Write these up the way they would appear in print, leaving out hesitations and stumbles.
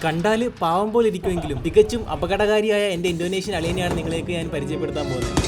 കണ്ടാൽ പാവം പോലെ ഇരിക്കുമെങ്കിലും തികച്ചും അപകടകാരിയായ എൻ്റെ ഇന്തോനേഷ്യൻ അളിയനെയാണ് നിങ്ങളേക്ക് ഞാൻ പരിചയപ്പെടുത്താൻ പോകുന്നത്.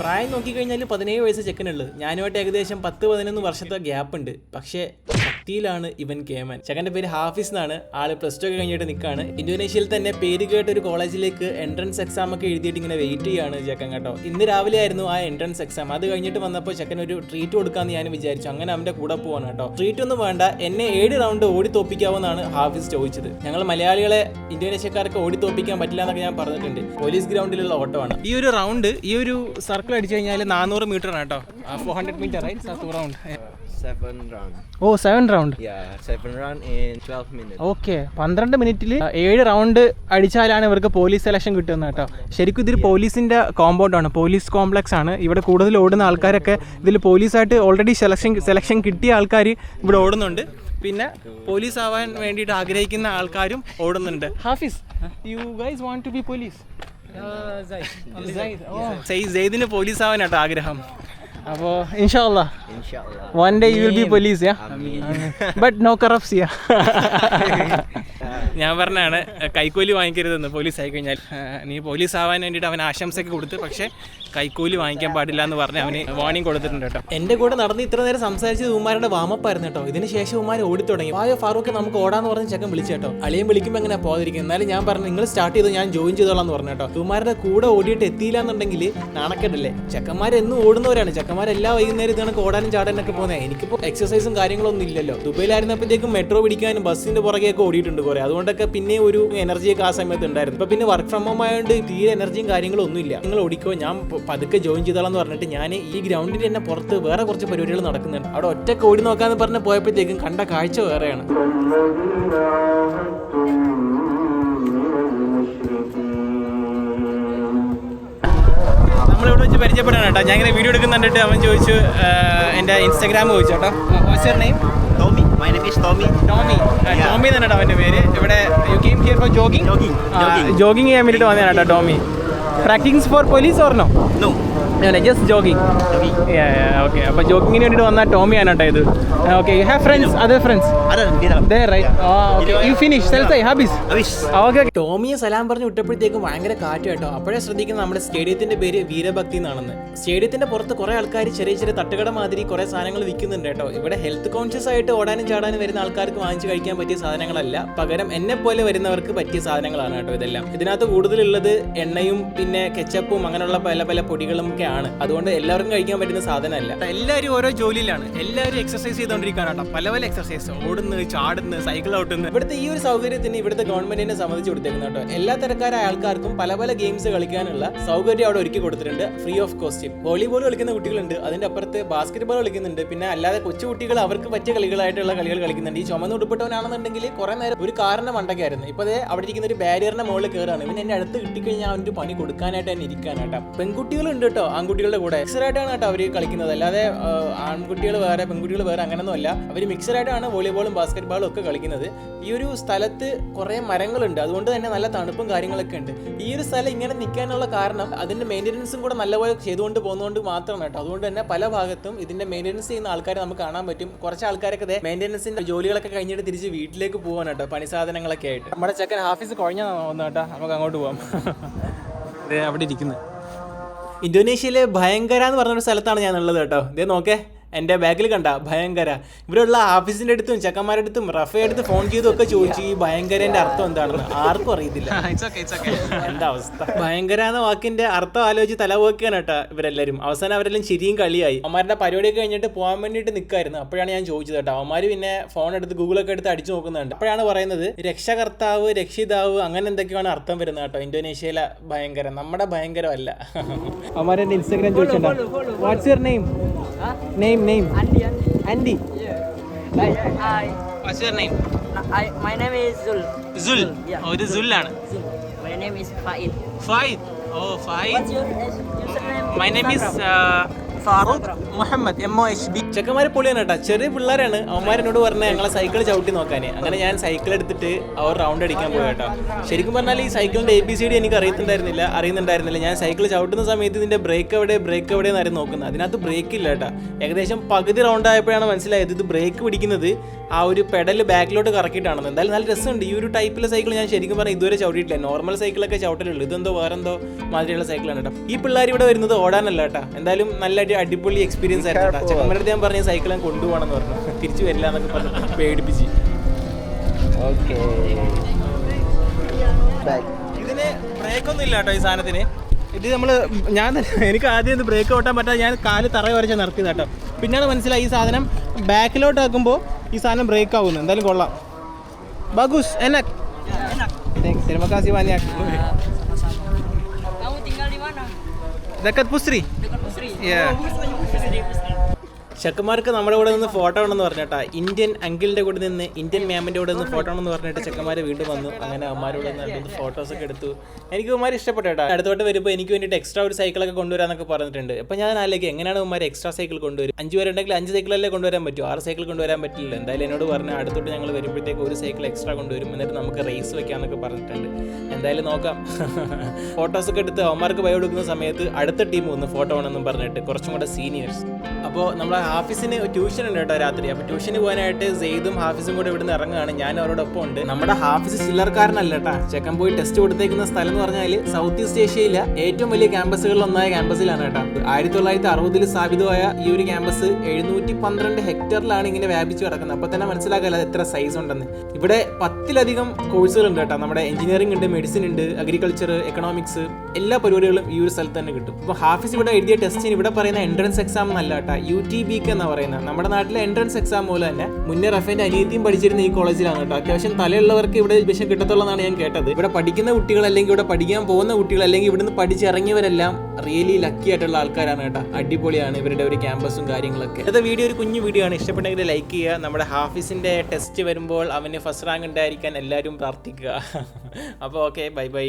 പ്രായം നോക്കിക്കഴിഞ്ഞാൽ 17 വയസ്സ് ചെക്കനുള്ളത്. ഞാനുമായിട്ട് ഏകദേശം 10-11 വർഷത്തെ ഗ്യാപ്പ് ഉണ്ട്. പക്ഷേ ശക്തിയിലാണ് ഇവൻ കേമൻ. ചെക്കൻ്റെ പേര് ഹാഫിസ് എന്നാണ്. ആള് +2 ഒക്കെ കഴിഞ്ഞിട്ട് നിൽക്കുകയാണ്. ഇന്തോനേഷ്യയിൽ തന്നെ പേര് കേട്ട ഒരു കോളേജിലേക്ക് എൻട്രൻസ് എക്സാം ഒക്കെ എഴുതിയിട്ട് ഇങ്ങനെ വെയിറ്റ് ചെയ്യാണ് ചെക്കൻ കേട്ടോ. ഇന്ന് രാവിലെ ആയിരുന്നു ആ എൻട്രൻസ് എക്സാം. അത് കഴിഞ്ഞിട്ട് വന്നപ്പോൾ ചെക്കൻ ഒരു ട്രീറ്റ് കൊടുക്കാമെന്ന് ഞാൻ വിചാരിച്ചു. അങ്ങനെ അവൻ്റെ കൂടെ പോവാണ് കേട്ടോ. ട്രീറ്റ് ഒന്നും വേണ്ട, എന്നെ 7 റൗണ്ട് ഓടി തോപ്പിക്കാമെന്നാണ് ഹാഫിസ് ചോദിച്ചത്. ഞങ്ങൾ മലയാളികളെ ഇന്തോനേഷ്യക്കാർക്ക് ഓടി തോപ്പിക്കാൻ പറ്റില്ല എന്നൊക്കെ ഞാൻ പറഞ്ഞിട്ടുണ്ട്. പോലീസ് ഗ്രൗണ്ടിലുള്ള ഓട്ടമാണ്. ഈ ഒരു റൗണ്ട്, ഈ ഒരു സർക്കിൾ അടിച്ചു കഴിഞ്ഞാൽ 400 മീറ്റർ ആണ് കേട്ടോ. 400 മീറ്റർ റൈറ്റ്, 2 റൗണ്ട്. 7 round. ഓ 7 round. Yeah, 7 round in 12 minutes. Okay, 12 മിനിറ്റിൽ 7 റൗണ്ട് അടിച്ചാലാണ് ഇവർക്ക് പോലീസ് സെലക്ഷൻ കിട്ടുന്നത് കേട്ടോ. ശരിക്കും ഇതൊരു പോലീസിൻ്റെ കോമ്പൗണ്ടാണ്, പോലീസ് കോംപ്ലക്സ് ആണ്. ഇവിടെ കൂടുതൽ ഓടുന്ന ആൾക്കാരൊക്കെ ഇതിൽ പോലീസായിട്ട് ഓൾറെഡി സെലക്ഷൻ കിട്ടിയ ആൾക്കാർ ഇവിടെ ഓടുന്നുണ്ട്. പിന്നെ പോലീസ് ആവാൻ വേണ്ടിയിട്ട് ആഗ്രഹിക്കുന്ന ആൾക്കാരും ഓടുന്നുണ്ട്. Hafiz, you guys want to be police? സെയ്ദിന് പോലീസ് ആവാനാട്ടോ ആഗ്രഹം. അപ്പോൾ ഇൻഷാല്ലാ one day you will be police, yeah? But no corrupts, yeah. ഞാൻ പറഞ്ഞാണ് കൈക്കൂലി വാങ്ങിക്കരുതെന്ന് പോലീസ് ആയി കഴിഞ്ഞാൽ. നീ പോലീസ് ആവാൻ വേണ്ടിയിട്ട് അവൻ ആശംസയൊക്കെ കൊടുത്ത്, പക്ഷേ കൈക്കൂലി വാങ്ങിക്കാൻ പാടില്ല എന്ന് പറഞ്ഞ് അവന് വാർണിംഗ് കൊടുത്തിട്ടുണ്ട് കേട്ടോ. എൻ്റെ കൂടെ നടന്ന് ഇത്ര നേരം സംസാരിച്ചത് ഉമ്മാരുടെ വാമപ്പായിരുന്നു കേട്ടോ. ഇതിന് ശേഷം ഉമ്മാരെ ഓടി തുടങ്ങി. വായോ ഫാറൂഖ് നമുക്ക് ഓടാന്ന് പറഞ്ഞ് ചെക്കൻ വിളിച്ചു കേട്ടോ. അളിയൻ വിളിക്കുമ്പോൾ എങ്ങനെ പോകാതിരിക്കും. എന്നാലും ഞാൻ പറഞ്ഞു നിങ്ങൾ സ്റ്റാർട്ട് ചെയ്തു, ഞാൻ ജോയിൻ ചെയ്തോളാം എന്ന് പറഞ്ഞു കേട്ടോ. ഉമ്മാരുടെ കൂടെ ഓടിയിട്ട് എത്തിയില്ല എന്നുണ്ടെങ്കിൽ നാണക്കേടല്ലേ. ചെക്കന്മാരെന്നും ഓടുന്നവരാണ്. ചെക്കന്മാരെല്ലാം വൈകുന്നേരം ഇതാണ് ഓടാനും ചാടാനൊക്കെ പോകുന്നത്. എനിക്കിപ്പോൾ എക്സസൈസും കാര്യങ്ങളൊന്നും ഇല്ലല്ലോ. ദുബൈയിലായിരുന്നപ്പോഴത്തേക്കും മെട്രോ പിടിക്കാനും ബസ്സിന്റെ പുറകെയൊക്കെ ഓടിയിട്ടുണ്ട് കുറേ. അതുകൊണ്ടൊക്കെ പിന്നെ ഒരു എനർജിയൊക്കെ ആ സമയത്ത് ഉണ്ടായിരുന്നു. ഇപ്പൊ പിന്നെ വർക്ക് ഫ്രം ഹോം ആയതുകൊണ്ട് തീരെ എനർജിയും കാര്യങ്ങളും ഒന്നും ഇല്ല. നിങ്ങൾ ഓടിക്കോ, ഞാൻ പതുക്കെ ജോയിൻ ചെയ്തോളാം എന്ന് പറഞ്ഞിട്ട് ഞാൻ ഈ ഗ്രൗണ്ടിൽ തന്നെ പുറത്ത് വേറെ കുറച്ച് പരിപാടികൾ നടക്കുന്നുണ്ട്. അവിടെ ഒറ്റയ്ക്ക് ഓടി നോക്കാന്ന് പറഞ്ഞ് പോയപ്പോഴത്തേക്കും കണ്ട കാഴ്ച വേറെയാണ്. നമ്മളിവിടെ വെച്ച് പരിചയപ്പെടാൻ കേട്ടോ. ഞാൻ ഇങ്ങനെ വീഡിയോ എടുക്കുന്നുണ്ടിട്ട് അവൻ ചോദിച്ചു, എൻ്റെ ഇൻസ്റ്റാഗ്രാം ചോദിച്ചു കേട്ടോ. What's your name? Tommy. My name is Tommy. Tommy എന്നാണ് അവൻ്റെ പേര്. ഇവിടെ you came here for jogging ചെയ്യാൻ വേണ്ടിയിട്ട് വന്നതാണ് കേട്ടോ ടോമി. Practice for police or no? No. Just jogging. Okay, അപ്പോൾ ജോഗിങ്ങിന് വേണ്ടിയിട്ട് വന്ന ടോമിയാണ് കേട്ടോ ഇത്. Okay, you have friends, other friends? ടോമിയെ സലാം പറഞ്ഞ് വിട്ടപ്പോഴത്തേക്കും ഭയങ്കര കാറ്റ് കേട്ടോ. അപ്പോഴേ ശ്രദ്ധിക്കുന്നത് നമ്മുടെ സ്റ്റേഡിയത്തിന്റെ പേര് വീരഭക്തി എന്നാണെന്ന്. സ്റ്റേഡിയത്തിന്റെ പുറത്ത് കുറെ ആൾക്കാർ ചെറിയ ചെറിയ തട്ടുകട മാതിരി കുറെ സാധനങ്ങൾ വിൽക്കുന്നുണ്ട് കേട്ടോ. ഇവിടെ ഹെൽത്ത് കോൺഷ്യസ് ആയിട്ട് ഓടാനും ചാടാനും വരുന്ന ആൾക്കാർക്ക് വാങ്ങിച്ച് കഴിക്കാൻ പറ്റിയ സാധനങ്ങളല്ല, പകരം എന്നെ പോലെ വരുന്നവർക്ക് പറ്റിയ സാധനങ്ങളാണ് കേട്ടോ ഇതെല്ലാം. ഇതിനകത്ത് കൂടുതലുള്ളത് എണ്ണയും പിന്നെ കെച്ചപ്പും അങ്ങനെയുള്ള പല പല പൊടികളും ഒക്കെ ആണ്. അതുകൊണ്ട് എല്ലാവർക്കും കഴിക്കാൻ പറ്റുന്ന സാധനമല്ല. എല്ലാവരും ഓരോ ജോലിയിലാണ്, എല്ലാവരും എക്സസൈസ് ചെയ്തുകൊണ്ടിരിക്കുകയാണ് കേട്ടോ. പല പല എക്സസൈസ്, ഓടുന്നു, ചാടുന്നു, സൈക്കിൾ ഔട്ടുന്നു. ഇവിടുത്തെ ഈ ഒരു സൗകര്യത്തിന് ഇവിടുത്തെ ഗവൺമെന്റിനെ സംബന്ധിച്ച് കൊടുത്തേക്കുന്നു കേട്ടോ. എല്ലാ തരക്കാരായ ആൾക്കാർക്കും പല പല ഗെയിംസ് കളിക്കാനുള്ള സൗകര്യം അവിടെ ഒരുക്കി കൊടുത്തിട്ടുണ്ട്, ഫ്രീ ഓഫ് കോസ്റ്റ്. വോളിബോൾ കളിക്കുന്ന കുട്ടികളുണ്ട്, അതിന്റെ അപ്പുറത്ത് ബാസ്കറ്റ് ബോൾ കളിക്കുന്നുണ്ട്. പിന്നെ അല്ലാതെ കൊച്ചു കുട്ടികൾ അവർക്ക് പറ്റിയ കളികളായിട്ടുള്ള കളികൾ കളിക്കുന്നുണ്ട്. ഈ ചുമന്ന് ഉടുപ്പിട്ടവനാണെന്നുണ്ടെങ്കിൽ കുറെ നേരം ഒരു കാറിന്റെ മണ്ടക്കായിരുന്നു. ഇപ്പൊ അതേ അവിടെ ഇരിക്കുന്ന ഒരു ബാരിയറിന്റെ മുകളിൽ കയറാണ്. പിന്നെ എന്നെ അടുത്ത് കിട്ടിക്കഴിഞ്ഞാൽ അവൻ്റെ പണി കൊടുക്കാനായിട്ട് തന്നെ ഇരിക്കാനാട്ടോ. പെൺകുട്ടികളുണ്ട് കേട്ടോ, ആൺകുട്ടികളുടെ കൂടെ മിക്സറായിട്ടാണ് കേട്ടോ അവർ കളിക്കുന്നത്. അല്ലാതെ ആൺകുട്ടികൾ വേറെ പെൺകുട്ടികൾ വേറെ അങ്ങനെയൊന്നും അല്ല. അവർ മിക്സറായിട്ടാണ് വോളിബോളും ബാസ്കറ്റ് ബോളും ഒക്കെ കളിക്കുന്നത്. ഈ ഒരു സ്ഥലത്ത് കുറെ മരങ്ങളുണ്ട്, അതുകൊണ്ട് തന്നെ നല്ല തണുപ്പും കാര്യങ്ങളൊക്കെ ഉണ്ട്. ഈ ഒരു സ്ഥലം ഇങ്ങനെ നിൽക്കാനുള്ള കാരണം അതിന്റെ മെയിൻ്റെനൻസും കൂടെ നല്ലപോലെ ചെയ്തുകൊണ്ട് പോകുന്നതുകൊണ്ട് മാത്രമാണ് കേട്ടോ. അതുകൊണ്ട് തന്നെ പല ഭാഗത്തും ഇതിന്റെ മെയിൻ്റെനൻസ് ചെയ്യുന്ന ആൾക്കാരെ നമുക്ക് കാണാൻ പറ്റും. കുറച്ച് ആൾക്കാരൊക്കെ മെയിൻ്റെനൻസിന്റെ ജോലികളൊക്കെ കഴിഞ്ഞിട്ട് തിരിച്ച് വീട്ടിലേക്ക് പോകാൻ കേട്ടോ, പണി സാധനങ്ങളൊക്കെ ആയിട്ട്. നമ്മുടെ ചെക്കൻ ഹാഫീസ് കുഴഞ്ഞാ തോന്നുന്നു കേട്ടോ. നമുക്ക് അങ്ങോട്ട് പോകാം. അവിടെ ഇരിക്കുന്നത് ഇന്തോനേഷ്യയിലെ ഭയങ്കര എന്ന് പറഞ്ഞൊരു സ്ഥലത്താണ് ഞാൻ ഉള്ളത് കേട്ടോ. ഇതേ നോക്കേ, എൻ്റെ ബാക്കിൽ കണ്ട ഭയങ്കര. ഇവിടെയുള്ള ഓഫീസിൻ്റെ അടുത്തും ചെക്കന്മാരുടെ അടുത്തും റഫയുടെ അടുത്ത് ഫോൺ ചെയ്തൊക്കെ ചോദിച്ചു ഈ ഭയങ്കരൻ്റെ അർത്ഥം എന്താണെന്ന്. ആർക്കും അറിയത്തില്ല. എന്താ അവസ്ഥ. ഭയങ്കര എന്ന വാക്കിന്റെ അർത്ഥം ആലോചിച്ച് തലപോക്കാണ് കേട്ടോ ഇവരെല്ലാവരും. അവസാനം അവരെല്ലാം ശരിയും കളിയായി. അവന്മാരുടെ പരിപാടിയൊക്കെ കഴിഞ്ഞിട്ട് പോകാൻ വേണ്ടിയിട്ട് നിൽക്കായിരുന്നു. അപ്പോഴാണ് ഞാൻ ചോദിച്ചത് കേട്ടോ. അവന്മാർ പിന്നെ ഫോൺ എടുത്ത് ഗൂഗിളൊക്കെ എടുത്ത് അടിച്ചു നോക്കുന്നുണ്ട്. അപ്പോഴാണ് പറയുന്നത് രക്ഷകർത്താവ്, രക്ഷിതാവ്, അങ്ങനെ എന്തൊക്കെയാണ് അർത്ഥം വരുന്നത് കേട്ടോ. ഇന്തോനേഷ്യയിലെ ഭയങ്കര, നമ്മുടെ ഭയങ്കരമല്ല. അവന്മാരെൻ്റെ ഇൻസ്റ്റാഗ്രാം ചോദിച്ചിട്ടുണ്ടോ? What's your name? Name. Andy. Yeah. Hi. What's your name? My name is Zul. Zul. Yeah. Oh, ഇത് Zul ആണ്. Zul. My name is Faid. Faid. Oh, Faid. What's your username? My name is Farooq Muhammad MOHB. ചെക്കന്മാർ പൊളിയാണ് കേട്ടോ, ചെറിയ പിള്ളേരാണ്. അവന്മാരെന്നോട് പറഞ്ഞ ഞങ്ങളെ cycle ചവിട്ടി നോക്കാൻ. അങ്ങനെ ഞാൻ സൈക്കിൾ എടുത്തിട്ട് അവർ റൗണ്ട് അടിക്കാൻ പോയി കേട്ടോ. ശരിക്കും പറഞ്ഞാൽ ഈ സൈക്കിളിന്റെ ABCD എനിക്ക് അറിയുന്നുണ്ടായിരുന്നില്ല. ഞാൻ സൈക്കിൾ ചവിട്ടുന്ന സമയത്ത് ഇതിന്റെ ബ്രേക്ക് എവിടെ എന്നായിരുന്നു നോക്കുന്നത്. അതിനകത്ത് ബ്രേക്ക് ഇല്ല കേട്ടോ. ഏകദേശം പകുതി റൗണ്ട് ആയപ്പോഴാണ് മനസ്സിലായത് ഇത് ബ്രേക്ക് പിടിക്കുന്നത് ആ ഒരു പെഡൽ ബാക്കിലോട്ട് കറക്കിയിട്ടാണെന്ന്. എന്തായാലും നല്ല രസമുണ്ട്. ഈ ഒരു ടൈപ്പിലെ സൈക്കിൾ ഞാൻ ശരിക്കും പറഞ്ഞാൽ ഇതുവരെ ചവിട്ടിയിട്ടില്ല. നോർമൽ സൈക്കിളൊക്കെ ചവിട്ടലുള്ളൂ, ഇതെന്തോ വേറെന്തോ മാതിരിയുള്ള സൈക്കിളാണ് കേട്ടോ. ഈ പിള്ളേർ ഇവിടെ വരുന്നത് ഓടാനല്ല കേട്ടോ. എന്തായാലും നല്ല അടിപൊളി എക്സ്പീരിയൻസ് ആയിരുന്നു കേട്ടോ. ചെക്കന്മാരുടെ ഞാൻ പറഞ്ഞ സൈക്കിൾ ഞാൻ കൊണ്ടുപോകണമെന്ന് പറഞ്ഞു, തിരിച്ചു വരില്ല എന്നൊക്കെ പറഞ്ഞു പേടിപ്പിച്ച്. ഇതിന് ബ്രേക്കൊന്നും ഇല്ല കേട്ടോ ഈ സാധനത്തിന്. ഇത് എനിക്ക് ആദ്യം ഇത് ബ്രേക്ക് ഓട്ടാൻ പറ്റാതെ ഞാൻ കാല് തറ വരച്ച് നിർത്തിയത് കേട്ടോ. പിന്നെയാണ് മനസ്സിലായി ഈ സാധനം ബാക്കിലോട്ട് ആക്കുമ്പോൾ ഈ സാധനം ബ്രേക്ക് ആവുന്നു. എന്തായാലും കൊള്ളാം. ബാഗുസ് എനക് terima kasih banyak. Kamu tinggal di mana? Dekat Pusri. Dekat Pusri. Yeah. Pusri. ചെക്കന്മാർക്ക് നമ്മുടെ കൂടെ നിന്ന് ഫോട്ടോ ആണെന്ന് പറഞ്ഞിട്ടാ, ഇന്ത്യൻ അങ്കിളിൻ്റെ കൂടെ നിന്ന് ഇന്ത്യൻ മാമിൻ്റെ കൂടെ നിന്ന് ഫോട്ടോ ആണെന്ന് പറഞ്ഞിട്ട് ചെക്കന്മാർ വീണ്ടും വന്നു. അങ്ങനെ അമ്മമാരോട് നിന്ന് ഫോട്ടോസൊക്കെ എടുത്തു. എനിക്ക് അമ്മമാർ ഇഷ്ടപ്പെട്ടു കേട്ടോ. അടുത്തോട്ട് വരുമ്പോൾ എനിക്ക് വേണ്ടിയിട്ട് എക്സ്ട്രാ ഒരു സൈക്കിളൊക്കെ കൊണ്ടുവരാനൊക്കെ പറഞ്ഞിട്ടുണ്ട്. അപ്പോൾ ഞാൻ ആലോചിക്കും എങ്ങനെയാണ് അമ്മമാർ എക്സ്ട്രാ സൈക്കിൾ കൊണ്ടുവരും. 5 പേരുണ്ടെങ്കിൽ 5 സൈക്കിളല്ലേ കൊണ്ടുവരാൻ പറ്റും, 6 സൈക്കിൾ കൊണ്ടുവരാൻ പറ്റില്ല. എന്തായാലും എന്നോട് പറഞ്ഞാൽ അടുത്തോട്ട് ഞങ്ങൾ വരുമ്പോഴത്തേക്ക് ഒരു സൈക്കിൾ എക്സ്ട്രാ കൊണ്ടുവരും, എന്നിട്ട് നമുക്ക് റേസ് വെക്കാമെന്നൊക്കെ പറഞ്ഞിട്ടുണ്ട്. എന്തായാലും നോക്കാം. ഫോട്ടോസൊക്കെ എടുത്ത് അമ്മമാർക്ക് ബയോ എടുക്കുന്ന സമയത്ത് അടുത്ത ടീം വന്നു ഫോട്ടോ ആണെന്നും പറഞ്ഞിട്ട്, കുറച്ചും കൂടെ സീനിയേഴ്സ്. അപ്പോൾ നമ്മുടെ ഹാഫിസിന് ട്യൂഷൻ ഉണ്ട് കേട്ടോ രാത്രി. അപ്പോൾ ട്യൂഷന് പോകാനായിട്ട് സെയ്ദും ഹാഫിസും കൂടെ ഇവിടുന്ന് ഇറങ്ങുകയാണ്. ഞാൻ അവരോടൊപ്പം ഉണ്ട്. നമ്മുടെ ഹാഫിസ് ചില്ലറക്കാരനല്ല കേട്ടോ. ചെക്കൻ പോയി ടെസ്റ്റ് കൊടുത്തേക്കുന്ന സ്ഥലം എന്ന് പറഞ്ഞാൽ സൗത്ത് ഈസ്റ്റ് ഏഷ്യയിലെ ഏറ്റവും വലിയ ക്യാമ്പസുകളിൽ ഒന്നായ ക്യാമ്പസിലാണ് കേട്ടോ. 1960 സ്ഥാപിതമായ ഈ ഒരു ക്യാമ്പസ് 712 ഹെക്ടറിലാണ് ഇങ്ങനെ വ്യാപിച്ചു കിടക്കുന്നത്. അപ്പോൾ തന്നെ മനസ്സിലാക്കാല്ല എത്ര സൈസ് ഉണ്ടെന്ന്. ഇവിടെ 10ലധികം കോഴ്സുകളുണ്ട് കേട്ടോ. നമ്മുടെ എഞ്ചിനീയറിംഗ് ഉണ്ട്, മെഡിസിൻ ഉണ്ട്, അഗ്രികൾച്ചർ, എക്കണോമിക്സ്, എല്ലാ പരിപാടികളും ഈ ഒരു സ്ഥലത്ത് തന്നെ കിട്ടും. അപ്പോൾ ഹാഫിസ് ഇവിടെ എഴുതിയ ടെസ്റ്റിന് ഇവിടെ പറയുന്ന എൻട്രൻസ് എക്സാം എന്നല്ല കേട്ടോ, UTBK എന്നാ പറയുന്നത്. നമ്മുടെ നാട്ടിലെ എൻട്രൻസ് എക്സാം പോലെ തന്നെ. മുന്നേ റഫേന്റെ അനിയത്തിയും പഠിച്ചിരുന്ന ഈ കോളേജിലാണ് കേട്ടോ. അത്യാവശ്യം തലയുള്ളവർക്ക് ഇവിടെ അഡ്മിഷൻ കിട്ടത്തുള്ളതാണ് ഞാൻ കേട്ടത്. ഇവിടെ പഠിക്കുന്ന കുട്ടികൾ അല്ലെങ്കിൽ ഇവിടെ പഠിക്കാൻ പോകുന്ന കുട്ടികൾ അല്ലെങ്കിൽ ഇവിടുന്ന് പഠിച്ചിറങ്ങിയവരെല്ലാം റിയലി ലക്കി ആയിട്ടുള്ള ആൾക്കാരാണ് കേട്ടോ. അടിപൊളിയാണ് ഇവരുടെ ഒരു ക്യാമ്പസും കാര്യങ്ങളൊക്കെ. ഇന്നത്തെ വീഡിയോ ഒരു കുഞ്ഞു വീഡിയോ ആണ്. ഇഷ്ടപ്പെട്ടെങ്കിൽ ലൈക്ക് ചെയ്യുക. നമ്മുടെ ഹാഫിസിന്റെ ടെസ്റ്റ് വരുമ്പോൾ അവന് ഫസ്റ്റ് റാങ്ക് ഉണ്ടായിരിക്കാൻ എല്ലാവരും പ്രാർത്ഥിക്കുക. അപ്പോൾ ഓക്കെ, ബൈ ബൈ.